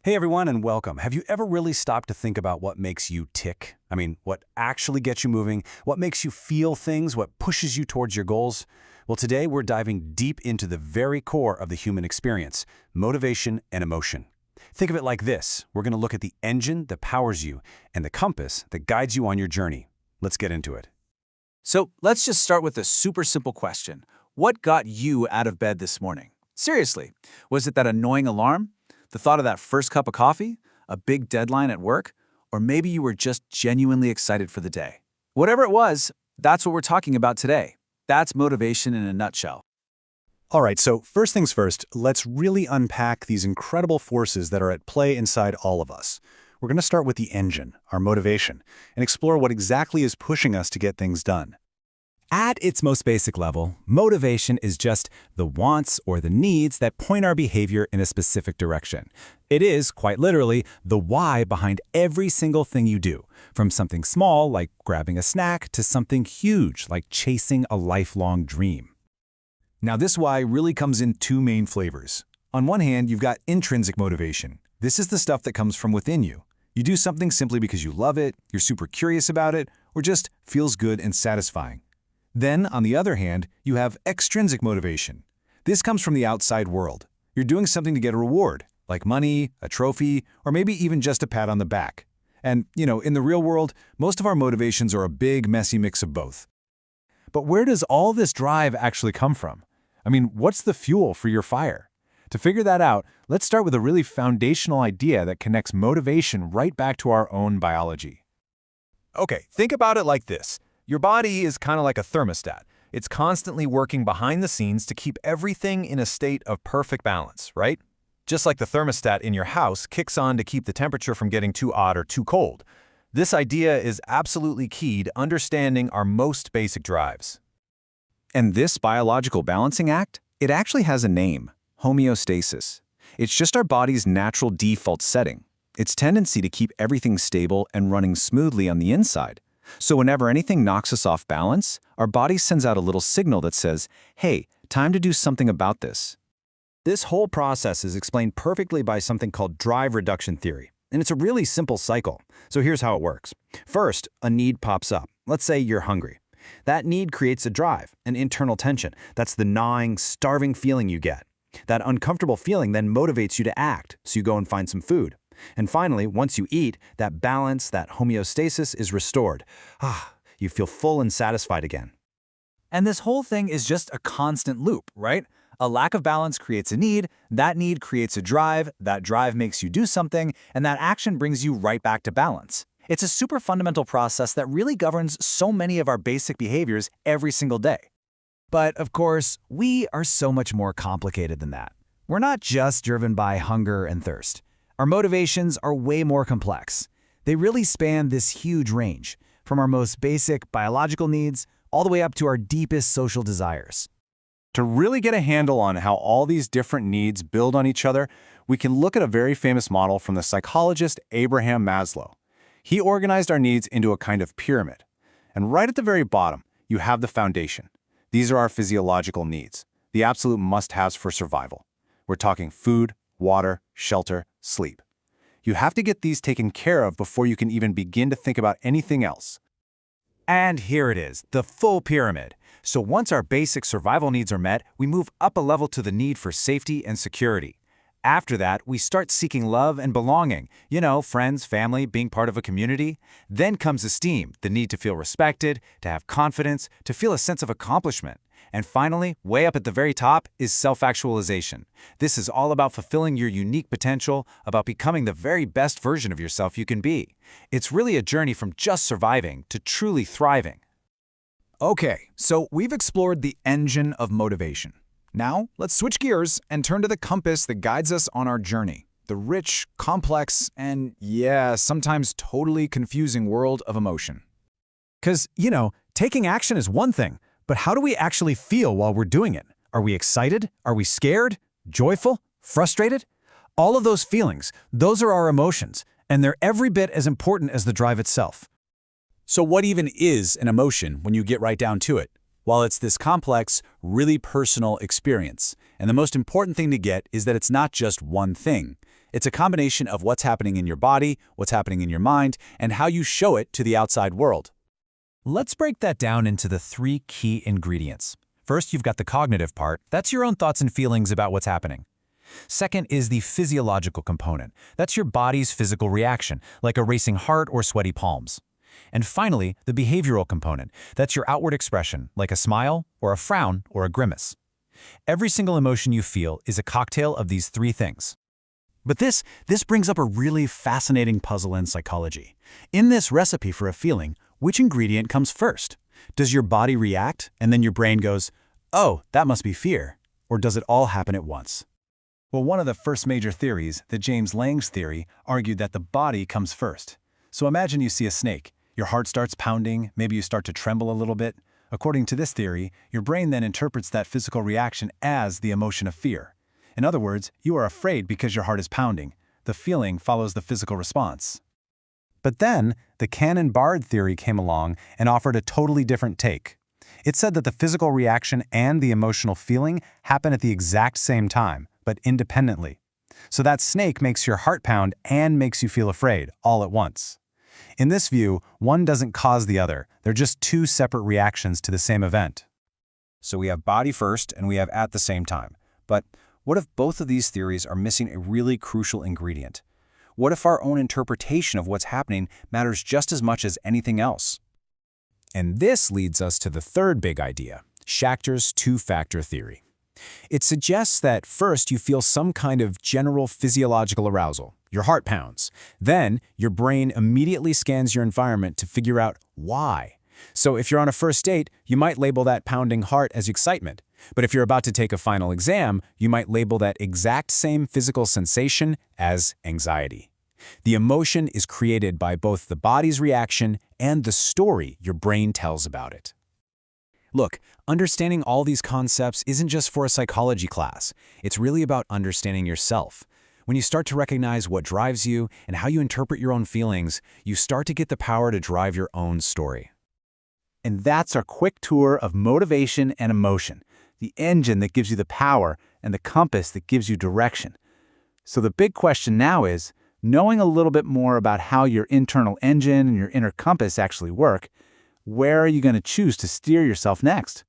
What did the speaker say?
Hey everyone and welcome. Have you ever really stopped to think about what makes you tick? I mean, what actually gets you moving, what makes you feel things, what pushes you towards your goals? Well, today we're diving deep into the very core of the human experience, motivation and emotion. Think of it like this. We're going to look at the engine that powers you and the compass that guides you on your journey. Let's get into it. So let's just start with a super simple question. What got you out of bed this morning? Seriously, was it that annoying alarm? The thought of that first cup of coffee? A big deadline at work? Or maybe you were just genuinely excited for the day? Whatever it was, that's what we're talking about today. That's motivation in a nutshell. All right, so first things first, let's really unpack these incredible forces that are at play inside all of us. We're going to start with the engine, our motivation, and explore what exactly is pushing us to get things done. At its most basic level, motivation is just the wants or the needs that point our behavior in a specific direction. It is, quite literally, the why behind every single thing you do, from something small like grabbing a snack to something huge like chasing a lifelong dream. Now this why really comes in two main flavors. On one hand, you've got intrinsic motivation. This is the stuff that comes from within you. You do something simply because you love it, you're super curious about it, or just feels good and satisfying. Then, on the other hand, you have extrinsic motivation. This comes from the outside world. You're doing something to get a reward, like money, a trophy, or maybe even just a pat on the back. And, in the real world, most of our motivations are a big, messy mix of both. But where does all this drive actually come from? I mean, what's the fuel for your fire? To figure that out, let's start with a really foundational idea that connects motivation right back to our own biology. Okay, think about it like this. Your body is kind of like a thermostat. It's constantly working behind the scenes to keep everything in a state of perfect balance, right? Just like the thermostat in your house kicks on to keep the temperature from getting too hot or too cold. This idea is absolutely key to understanding our most basic drives. And this biological balancing act, it actually has a name, homeostasis. It's just our body's natural default setting, its tendency to keep everything stable and running smoothly on the inside. So whenever anything knocks us off balance, our body sends out a little signal that says, hey, time to do something about this. This whole process is explained perfectly by something called drive reduction theory, and it's a really simple cycle. So here's how it works. First, a need pops up. Let's say you're hungry. That need creates a drive, an internal tension. That's the gnawing, starving feeling you get. That uncomfortable feeling then motivates you to act, so you go and find some food. And finally, once you eat, that balance, that homeostasis is restored. You feel full and satisfied again. And this whole thing is just a constant loop, right? A lack of balance creates a need, that need creates a drive, that drive makes you do something, and that action brings you right back to balance. It's a super fundamental process that really governs so many of our basic behaviors every single day. But, of course, we are so much more complicated than that. We're not just driven by hunger and thirst. Our motivations are way more complex. They really span this huge range, from our most basic biological needs all the way up to our deepest social desires. To really get a handle on how all these different needs build on each other, we can look at a very famous model from the psychologist Abraham Maslow. He organized our needs into a kind of pyramid. And right at the very bottom, you have the foundation. These are our physiological needs, the absolute must-haves for survival. We're talking food, water, shelter, sleep. You have to get these taken care of before you can even begin to think about anything else. And here it is, the full pyramid. So once our basic survival needs are met, we move up a level to the need for safety and security. After that, we start seeking love and belonging, friends, family, being part of a community. Then comes esteem, the need to feel respected, to have confidence, to feel a sense of accomplishment. And finally, way up at the very top is self-actualization. This is all about fulfilling your unique potential, about becoming the very best version of yourself you can be. It's really a journey from just surviving to truly thriving. Okay, so we've explored the engine of motivation. Now, let's switch gears and turn to the compass that guides us on our journey. The rich, complex, and sometimes totally confusing world of emotion. Because, taking action is one thing, but how do we actually feel while we're doing it? Are we excited? Are we scared? Joyful? Frustrated? All of those feelings, those are our emotions, and they're every bit as important as the drive itself. So what even is an emotion when you get right down to it? Well, it's this complex, really personal experience. And the most important thing to get is that it's not just one thing. It's a combination of what's happening in your body, what's happening in your mind, and how you show it to the outside world. Let's break that down into the 3 key ingredients. First, you've got the cognitive part. That's your own thoughts and feelings about what's happening. Second is the physiological component. That's your body's physical reaction, like a racing heart or sweaty palms. And finally, the behavioral component. That's your outward expression, like a smile or a frown or a grimace. Every single emotion you feel is a cocktail of these 3 things. But this brings up a really fascinating puzzle in psychology. In this recipe for a feeling, which ingredient comes first? Does your body react, and then your brain goes, "Oh, that must be fear," or does it all happen at once? Well, one of the first major theories, the James Lange theory, argued that the body comes first. So imagine you see a snake. Your heart starts pounding, maybe you start to tremble a little bit. According to this theory, your brain then interprets that physical reaction as the emotion of fear. In other words, you are afraid because your heart is pounding. The feeling follows the physical response. But then, the Cannon-Bard theory came along and offered a totally different take. It said that the physical reaction and the emotional feeling happen at the exact same time, but independently. So that snake makes your heart pound and makes you feel afraid, all at once. In this view, one doesn't cause the other. They're just 2 separate reactions to the same event. So we have body first and we have at the same time. But what if both of these theories are missing a really crucial ingredient? What if our own interpretation of what's happening matters just as much as anything else? And this leads us to the third big idea, Schachter's 2-factor theory. It suggests that first you feel some kind of general physiological arousal. Your heart pounds. Then your brain immediately scans your environment to figure out why. So if you're on a first date, you might label that pounding heart as excitement. But if you're about to take a final exam, you might label that exact same physical sensation as anxiety. The emotion is created by both the body's reaction and the story your brain tells about it. Look, understanding all these concepts isn't just for a psychology class. It's really about understanding yourself. When you start to recognize what drives you and how you interpret your own feelings, you start to get the power to drive your own story. And that's our quick tour of motivation and emotion, the engine that gives you the power and the compass that gives you direction. So the big question now is, knowing a little bit more about how your internal engine and your inner compass actually work, where are you going to choose to steer yourself next?